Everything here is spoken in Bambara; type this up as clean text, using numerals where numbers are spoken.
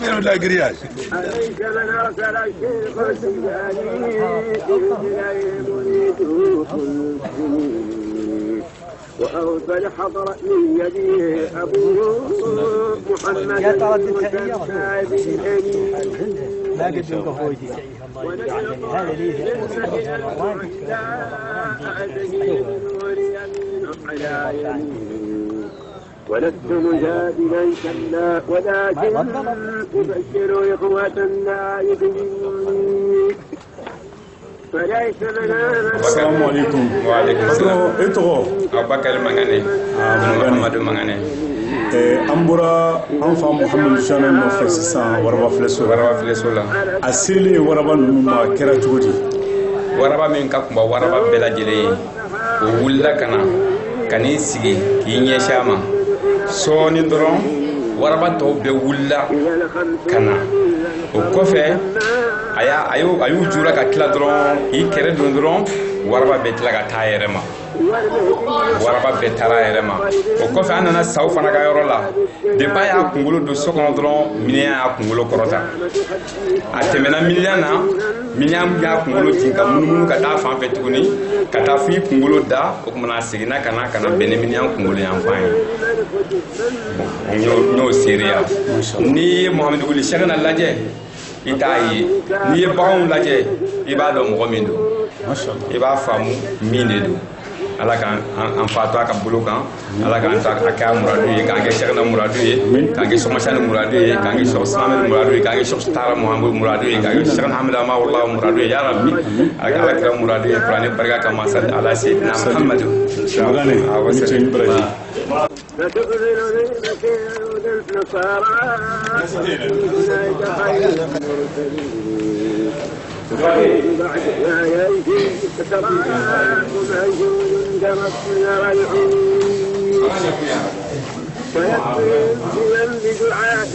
من لا قرياش عليك من أرسل الشيخ السجاني مريد المسلمين وأوصل حضر من يديه أبوه محمد ما قد يوقف وجهي هذا ليه ولست مجادلا كلا ولكن أبشر إخوة لا يدركون فليس لنا. السلام عليكم. وعليكم السلام. إنتو أبو بكر مغاني محمد مغاني أمبرا أنفع محمد جانا نوفيسا وربا فلسولا أسيلي وربا نما كراتودي waraba min ka kumba waraba bɛɛ lajɛlen o wulila ka na ka n'i sigi k'i ɲɛsin a ma sɔɔni dɔrɔn waraba tɔw bɛɛ wulila ka na o kɔfɛ a y'u jura ka tila dɔrɔn k'i kɛrɛ don dɔrɔn waraba bɛɛ tila ka taa a yɛrɛ ma waraba bɛɛ taara a yɛrɛ ma o kɔfɛ an nana saw fana ka yɔrɔ la depuis a y'a kunkolo don so kɔnɔ dɔrɔn miliɲɛ y'a kunkolo kɔrɔta a tɛmɛna miliɲɛ na miliɲɛ y'a kunkolo jigin ka munumunu ka taa fan fɛ tuguni ka taa f'i kunkolo da o kumana a seginna ka na bɛn ni miliɲɛ kunkolo yan fan ye n y'o seereya n'i ye Muhamadu Wuli Sɛgɛna lajɛ i t'a ye n'i ye baganw lajɛ i b'a dɔn mɔgɔ min don i b'a faamu min de don ala k'an fa to a ka bolo kan ala k'an to a kɛ a muradu ye k'an kɛ Sɛgɛna muradu ye k'an kɛ Sɔmasani muradu ye k'an kɛ Silamɛni muradu ye k'an kɛ Taara Muhamadu muradu ye k'an kɛ Sɛgɛna Hamida Mawula muradu ye ya Rabbi ala kira muradu ye kuranɛ barika kama sali ala sayyidina Muhammadu فتؤذنني بكيد النصارى إليك خير المرسلين بعد ما يأتي تتراء مهجور كمصنع العين فيكفي من بدعاء